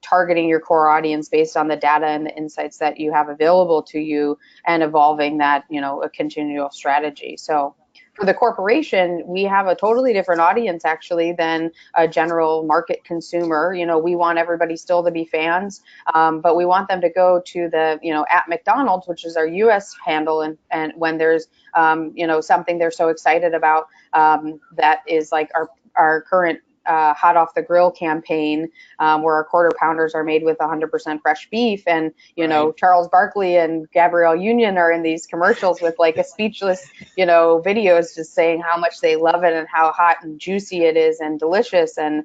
targeting your core audience based on the data and the insights that you have available to you, and evolving that, a continual strategy. So for the corporation, we have a totally different audience actually than a general market consumer. We want everybody still to be fans, but we want them to go to the, at McDonald's, which is our US handle, and when there's, something they're so excited about, that is like our current hot off the grill campaign, where our quarter pounders are made with 100% fresh beef. And, Right. Charles Barkley and Gabrielle Union are in these commercials with like a speechless, videos just saying how much they love it and how hot and juicy it is and delicious. And,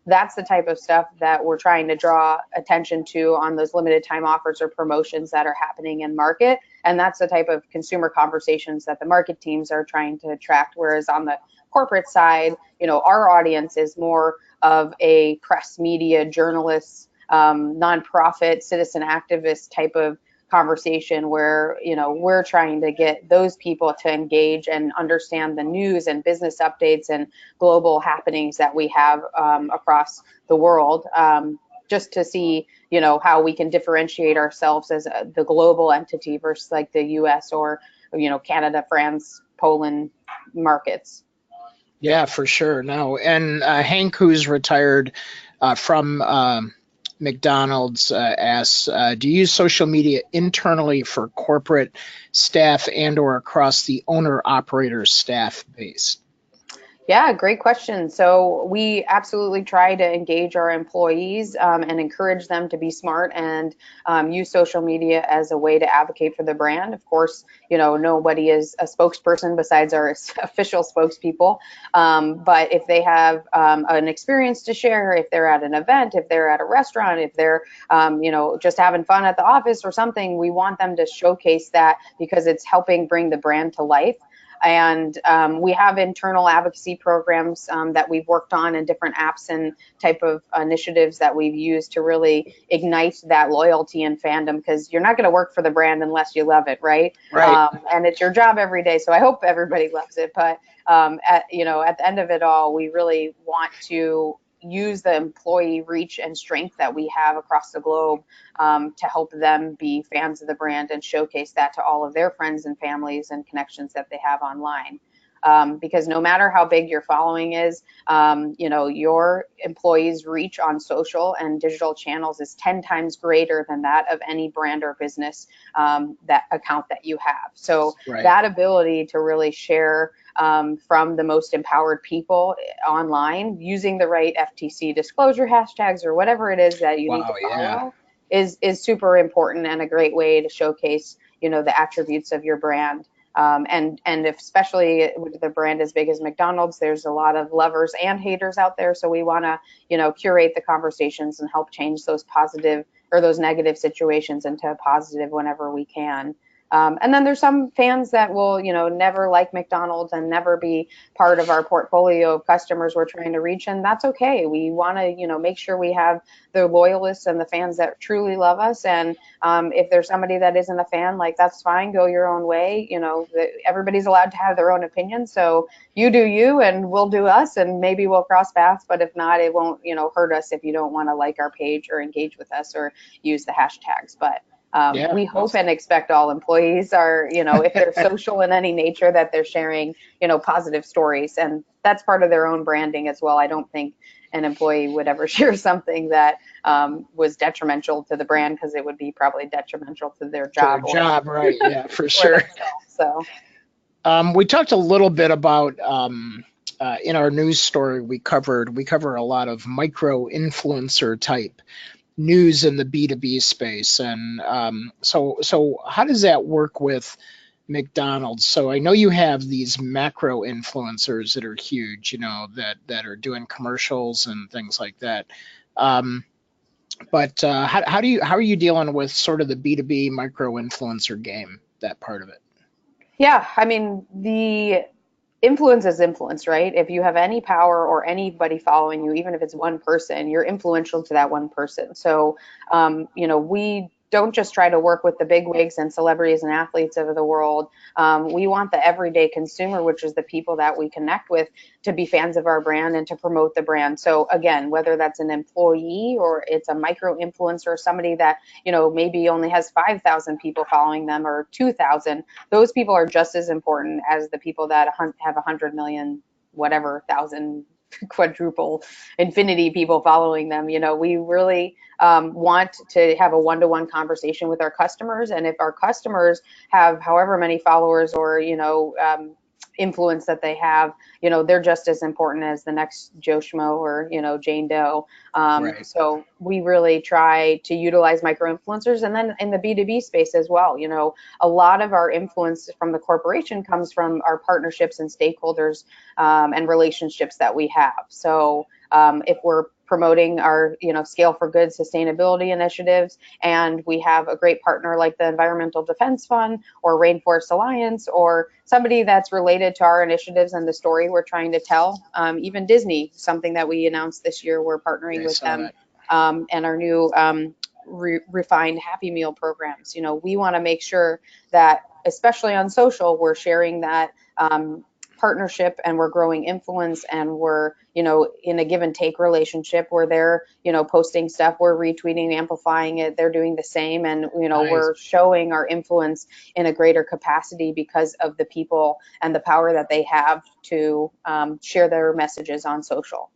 that's the type of stuff that we're trying to draw attention to on those limited time offers or promotions that are happening in market. And that's the type of consumer conversations that the market teams are trying to attract. Whereas on the corporate side, our audience is more of a press, media, journalists, nonprofit, citizen activist type of conversation, where we're trying to get those people to engage and understand the news and business updates and global happenings that we have across the world, just to see how we can differentiate ourselves as the global entity versus like the US or Canada, France, Poland markets. Yeah, for sure. No, and Hank, who's retired from McDonald's, asks, do you use social media internally for corporate staff and/or across the owner-operator staff base? Yeah, great question. So we absolutely try to engage our employees, and encourage them to be smart and use social media as a way to advocate for the brand. Of course, nobody is a spokesperson besides our official spokespeople. But if they have an experience to share, if they're at an event, if they're at a restaurant, if they're just having fun at the office or something, we want them to showcase that, because it's helping bring the brand to life. And we have internal advocacy programs that we've worked on, and different apps and type of initiatives that we've used to really ignite that loyalty and fandom, because you're not going to work for the brand unless you love it, right? Right. And it's your job every day. So I hope everybody loves it. But at the end of it all, we really want to use the employee reach and strength that we have across the globe, to help them be fans of the brand and showcase that to all of their friends and families and connections that they have online. Because no matter how big your following is, your employees' reach on social and digital channels is 10 times greater than that of any brand or business that account that you have. So Right. that ability to really share from the most empowered people online, using the right FTC disclosure hashtags or whatever it is that you need to Wow. Yeah. follow, is super important, and a great way to showcase the attributes of your brand. And if, especially with the brand as big as McDonald's, there's a lot of lovers and haters out there. So we want to curate the conversations and help change those positive or those negative situations into a positive whenever we can. And then there's some fans that will, never like McDonald's and never be part of our portfolio of customers we're trying to reach, and that's okay. We want to, make sure we have the loyalists and the fans that truly love us. And if there's somebody that isn't a fan, like, that's fine, go your own way. Everybody's allowed to have their own opinion, so you do you and we'll do us, and maybe we'll cross paths. But if not, it won't, hurt us if you don't want to like our page or engage with us or use the hashtags. But we hope and expect all employees are, if they're social in any nature, that they're sharing, positive stories. And that's part of their own branding as well. I don't think an employee would ever share something that was detrimental to the brand, because it would be probably detrimental to their job. Right. Yeah, for sure. So we talked a little bit about in our news story, we cover a lot of micro-influencer type news in the B2B space. And so how does that work with McDonald's? So I know you have these macro influencers that are huge, that are doing commercials and things like that. But how are you dealing with sort of the B2B micro influencer game, that part of it? yeah, I mean, the influence is influence, right? If you have any power or anybody following you, even if it's one person, you're influential to that one person. So, we don't just try to work with the big wigs and celebrities and athletes of the world. We want the everyday consumer, which is the people that we connect with, to be fans of our brand and to promote the brand. So again, whether that's an employee or it's a micro influencer, somebody that, maybe only has 5,000 people following them or 2,000, those people are just as important as the people that have 100 million, whatever, thousand, quadruple, infinity people following them. We really want to have a one-to-one conversation with our customers. And if our customers have however many followers or, influence that they have, they're just as important as the next Joe Schmo or, Jane Doe. Right. So we really try to utilize micro influencers. And then in the B2B space as well, a lot of our influence from the corporation comes from our partnerships and stakeholders and relationships that we have. So if we're promoting our, Scale for Good sustainability initiatives, and we have a great partner like the Environmental Defense Fund or Rainforest Alliance, or somebody that's related to our initiatives and the story we're trying to tell, even Disney, something that we announced this year, we're partnering with them, and our new refined Happy Meal programs. We want to make sure that, especially on social, we're sharing that partnership, and we're growing influence, and we're in a give and take relationship where they're posting stuff, we're retweeting, amplifying it, they're doing the same, and Nice. We're showing our influence in a greater capacity because of the people and the power that they have to share their messages on social.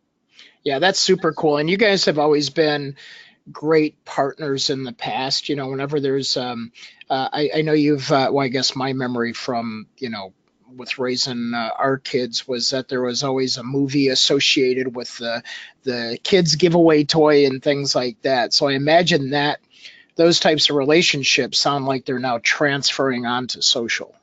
Yeah, that's super cool. And you guys have always been great partners in the past. Whenever there's I know you've well, I guess my memory from with raising our kids was that there was always a movie associated with the kids giveaway toy and things like that. So I imagine that those types of relationships sound like they're now transferring onto social.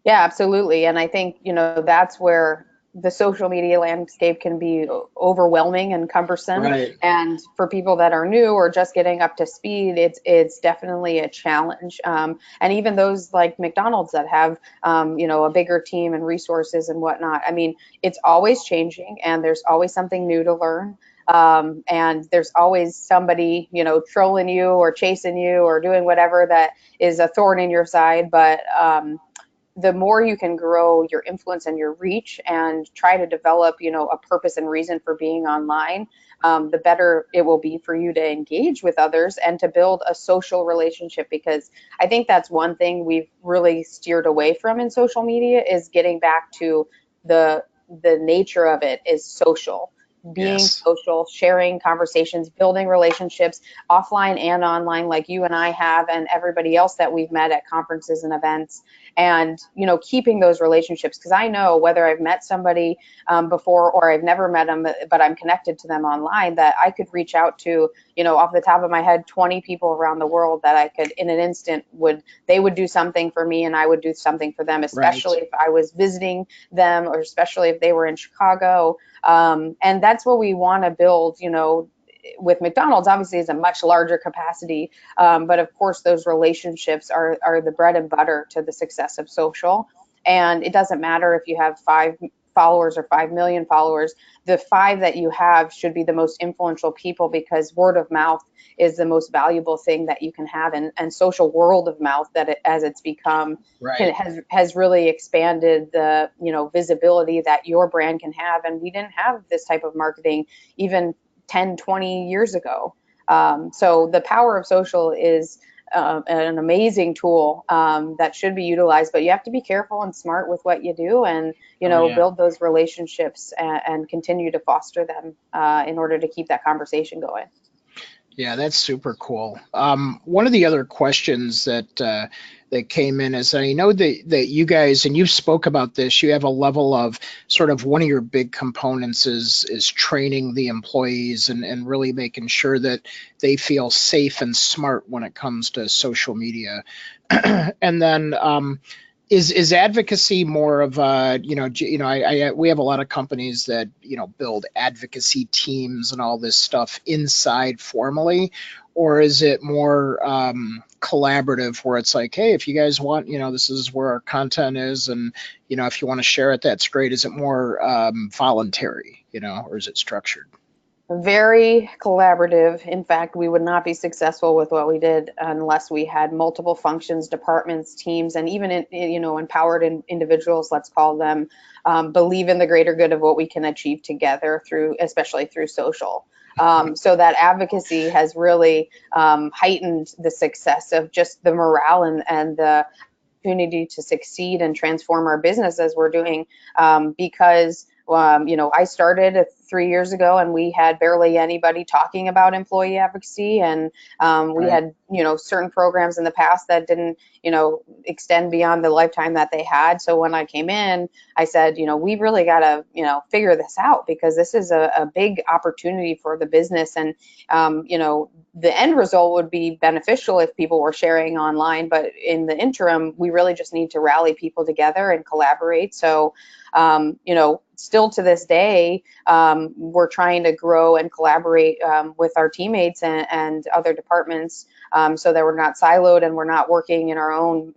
Yeah, absolutely. And I think, that's where the social media landscape can be overwhelming and cumbersome. Right. And for people that are new or just getting up to speed, it's definitely a challenge. And even those like McDonald's that have, a bigger team and resources and whatnot. I mean, it's always changing, and there's always something new to learn. And there's always somebody, trolling you or chasing you or doing whatever that is a thorn in your side. But the more you can grow your influence and your reach and try to develop, a purpose and reason for being online, the better it will be for you to engage with others and to build a social relationship. Because I think that's one thing we've really steered away from in social media, is getting back to the nature of it is social. Being Yes. social, sharing conversations, building relationships offline and online, like you and I have, and everybody else that we've met at conferences and events, and keeping those relationships. Because I know whether I've met somebody before or I've never met them, but I'm connected to them online, that I could reach out to, off the top of my head, 20 people around the world that I could in an instant they would do something for me and I would do something for them, especially if I was visiting them, or especially if they were in Chicago. And that's what we want to build, with McDonald's, obviously, it's a much larger capacity. But of course, those relationships are the bread and butter to the success of social. And it doesn't matter if you have 5 followers or 5 million followers. The 5 that you have should be the most influential people, because word of mouth is the most valuable thing that you can have. And social world of mouth, as it's become, Right. has really expanded the visibility that your brand can have. And we didn't have this type of marketing even 10, 20 years ago. So the power of social is an amazing tool that should be utilized, but you have to be careful and smart with what you do, and build those relationships and continue to foster them in order to keep that conversation going. Yeah, that's super cool. One of the other questions that came in is, I know that you guys, and you've spoke about this, you have a level of sort of, one of your big components is training the employees and really making sure that they feel safe and smart when it comes to social media. And then is advocacy more of a, we have a lot of companies that, build advocacy teams and all this stuff inside formally, or is it more collaborative, where it's like, hey, if you guys want, this is where our content is, and, if you want to share it, that's great. Is it more voluntary, or is it structured? Very collaborative. In fact, we would not be successful with what we did unless we had multiple functions, departments, teams, and even empowered individuals, let's call them, believe in the greater good of what we can achieve together, especially through social. So that advocacy has really heightened the success of just the morale and the opportunity to succeed and transform our business as we're doing, because I started 3 years ago, and we had barely anybody talking about employee advocacy, and we had certain programs in the past that didn't extend beyond the lifetime that they had. So when I came in, I said, we really got to figure this out, because this is a big opportunity for the business, and the end result would be beneficial if people were sharing online, but in the interim, we really just need to rally people together and collaborate. So still to this day, we're trying to grow and collaborate with our teammates and other departments, so that we're not siloed and we're not working in our own,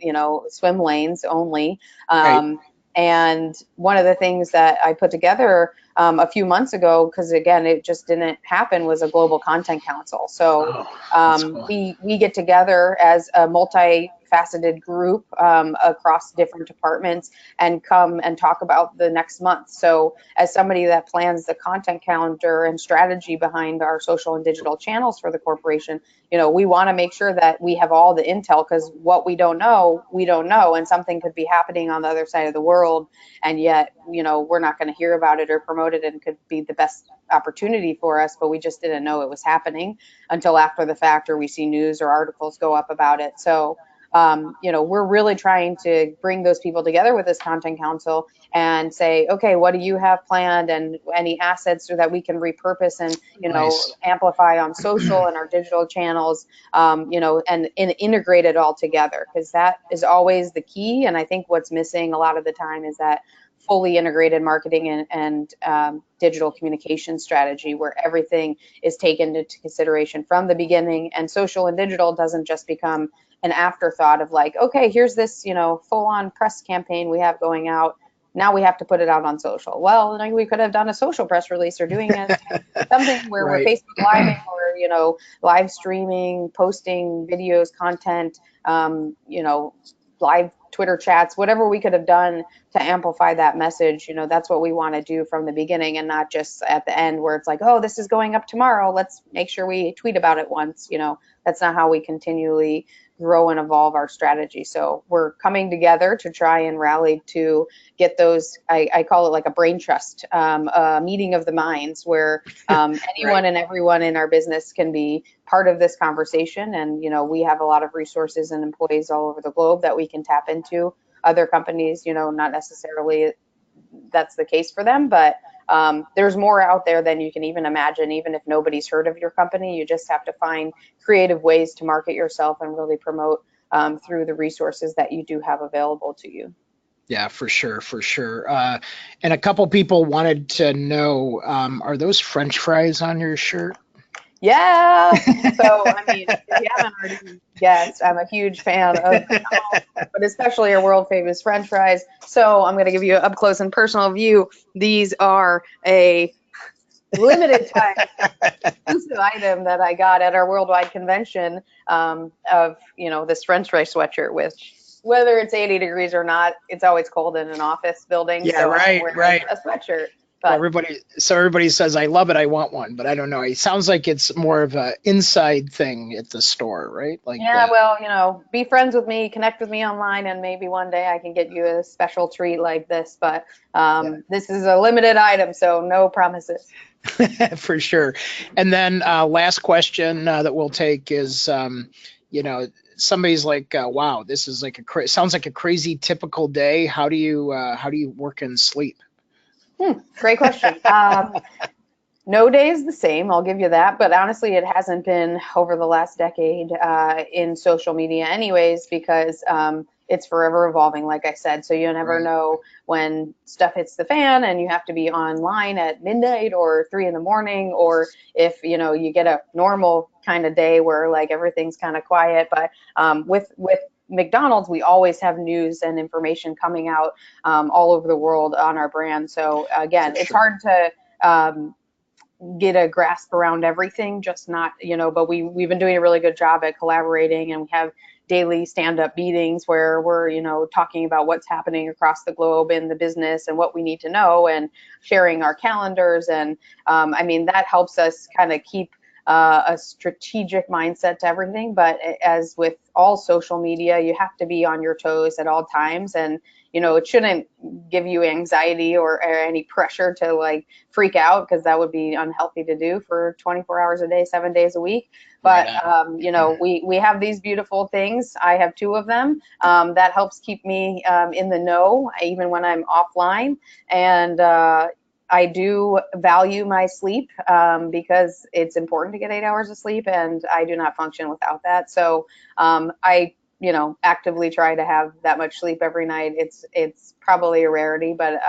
swim lanes only. Right. And one of the things that I put together a few months ago, because again, it just didn't happen, was a global content council. So Cool. we get together as a multifaceted group across different departments and come and talk about the next month. So as somebody that plans the content calendar and strategy behind our social and digital channels for the corporation, we want to make sure that we have all the intel, because what we don't know, and something could be happening on the other side of the world, and yet, we're not going to hear about it or promote it, and could be the best opportunity for us, but we just didn't know it was happening until after the fact, or we see news or articles go up about it. So we're really trying to bring those people together with this content council and say, okay, what do you have planned, and any assets so that we can repurpose and Nice. amplify on social and our digital channels, and integrate it all together, because that is always the key. And I think what's missing a lot of the time is that fully integrated marketing and digital communication strategy, where everything is taken into consideration from the beginning, and social and digital doesn't just become an afterthought of like, okay, here's this, full-on press campaign we have going out. Now we have to put it out on social. Well, we could have done a social press release, or doing something where Right. we're Facebook Living, or live streaming, posting videos, content, live Twitter chats, whatever we could have done to amplify that message. That's what we want to do from the beginning, and not just at the end where it's like, oh, this is going up tomorrow, let's make sure we tweet about it once. That's not how we continually grow and evolve our strategy. So we're coming together to try and rally to get those, I call it like a brain trust, a meeting of the minds, where anyone and everyone in our business can be part of this conversation. And, we have a lot of resources and employees all over the globe that we can tap into. Other companies, not necessarily that's the case for them, but there's more out there than you can even imagine. Even if nobody's heard of your company, you just have to find creative ways to market yourself and really promote through the resources that you do have available to you. Yeah, for sure, for sure. And a couple people wanted to know, are those French fries on your shirt? Yeah. So, I mean, if you haven't already guessed, I'm a huge fan of McDonald's, but especially our world famous French fries. So I'm going to give you an up close and personal view. These are a limited time exclusive item that I got at our worldwide convention of, this French fry sweatshirt, which whether it's 80 degrees or not, it's always cold in an office building. Yeah, So I'm right, wearing right. a sweatshirt. But Everybody says, I love it, I want one, but I don't know. It sounds like it's more of an inside thing at the store, right? Like, yeah, well, be friends with me, connect with me online, and maybe one day I can get you a special treat like this. But this is a limited item, so no promises. For sure. And then last question that we'll take is, somebody's like, wow, this is like sounds like a crazy typical day. How do you work and sleep? Great question. No day is the same, I'll give you that. But honestly, it hasn't been over the last decade in social media anyways, because it's forever evolving, like I said. So you never know when stuff hits the fan and you have to be online at midnight or 3 in the morning, or if, you get a normal kind of day where like everything's kind of quiet. But with McDonald's, we always have news and information coming out all over the world on our brand. So again, it's hard to get a grasp around everything, just not, but we've been doing a really good job at collaborating, and we have daily stand-up meetings where we're, talking about what's happening across the globe in the business and what we need to know, and sharing our calendars. And that helps us kind of keep a strategic mindset to everything. But as with all social media, you have to be on your toes at all times. And it shouldn't give you anxiety or any pressure to like freak out, because that would be unhealthy to do for 24 hours a day, 7 days a week. But we have these beautiful things. I have 2 of them. That helps keep me in the know, even when I'm offline. And I do value my sleep because it's important to get 8 hours of sleep, and I do not function without that. So I actively try to have that much sleep every night. It's probably a rarity, but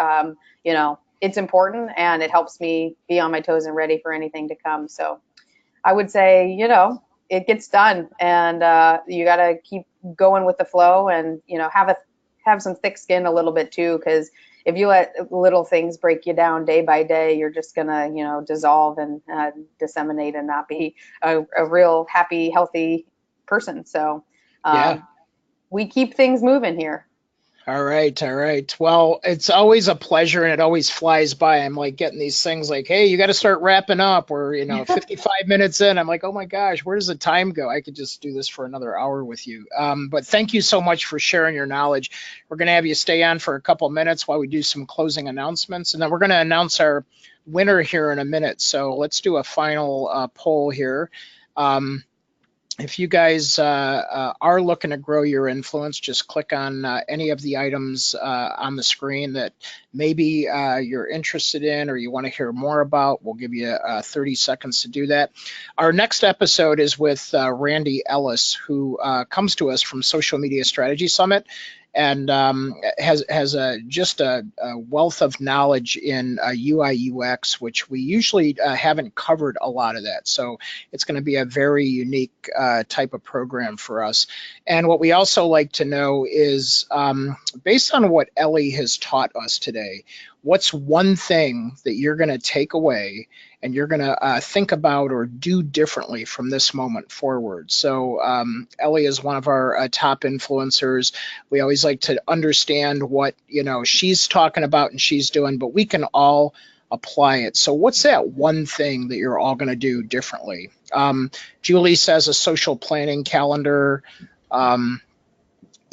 it's important, and it helps me be on my toes and ready for anything to come. So I would say, it gets done, and you got to keep going with the flow, and have some thick skin a little bit too, because if you let little things break you down day by day, you're just gonna dissolve and disseminate and not be a real happy, healthy person. So we keep things moving here. All right. Well, it's always a pleasure, and it always flies by. I'm like getting these things like, hey, you got to start wrapping up. We're 55 minutes in. I'm like, oh my gosh, where does the time go? I could just do this for another hour with you. But thank you so much for sharing your knowledge. We're going to have you stay on for a couple minutes while we do some closing announcements, and then we're going to announce our winner here in a minute. So let's do a final poll here. If you guys are looking to grow your influence, just click on any of the items on the screen that maybe you're interested in or you want to hear more about. We'll give you 30 seconds to do that. Our next episode is with Randy Ellis, who comes to us from Social Media Strategy Summit, and has just a wealth of knowledge in UI UX, which we usually haven't covered a lot of that. So it's going to be a very unique type of program for us. And what we also like to know is, based on what Elly has taught us today, what's one thing that you're going to take away and you're going to think about or do differently from this moment forward? So Elly is one of our top influencers. We always like to understand what she's talking about and she's doing, but we can all apply it. So what's that one thing that you're all going to do differently? Julie says a social planning calendar.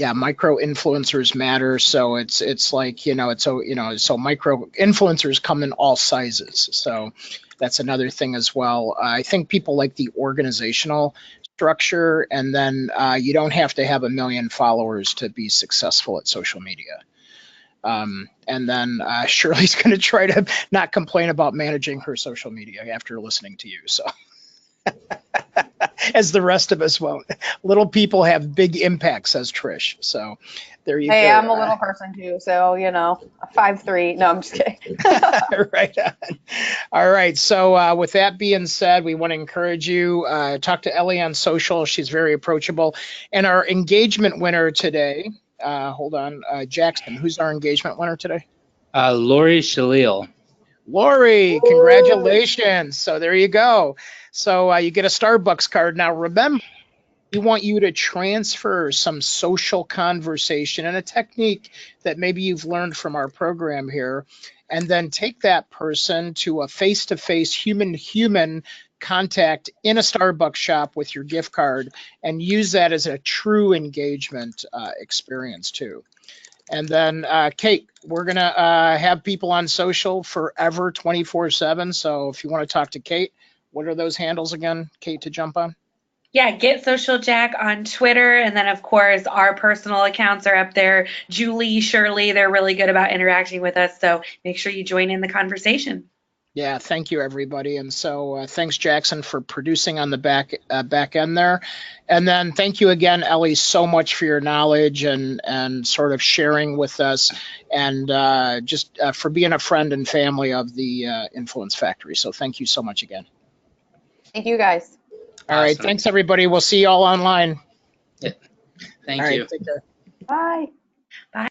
Micro influencers matter. So it's like, so micro influencers come in all sizes. So that's another thing as well. I think people like the organizational structure, and then you don't have to have 1 million followers to be successful at social media. And then Shirley's going to try to not complain about managing her social media after listening to you. So as the rest of us won't. Little people have big impacts, says Trish. So there you Hey, go. I'm a little person too, so 5'3". No, I'm just kidding. Right on. All right. So with that being said, we want to encourage you, talk to Elly on social. She's very approachable. And our engagement winner today, hold on, Jackson, who's our engagement winner today? Lori Shalil. Lori, congratulations. So there you go. So you get a Starbucks card. Now remember, we want you to transfer some social conversation and a technique that maybe you've learned from our program here, and then take that person to a face-to-face human-to-human contact in a Starbucks shop with your gift card, and use that as a true engagement experience too. And then, Kate, we're going to have people on social forever 24/7. So if you want to talk to Kate, what are those handles again, Kate, to jump on? Yeah, Get Social Jack on Twitter. And then, of course, our personal accounts are up there. Julie, Shirley, they're really good about interacting with us. So make sure you join in the conversation. Yeah, thank you, everybody. And so thanks, Jackson, for producing on the back end there. And then thank you again, Elly, so much for your knowledge and sort of sharing with us, and just for being a friend and family of the Influence Factory. So thank you so much again. Thank you, guys. All right. Awesome. Thanks, everybody. We'll see you all online. Yeah. Thank All right, you. take care. Bye. Bye.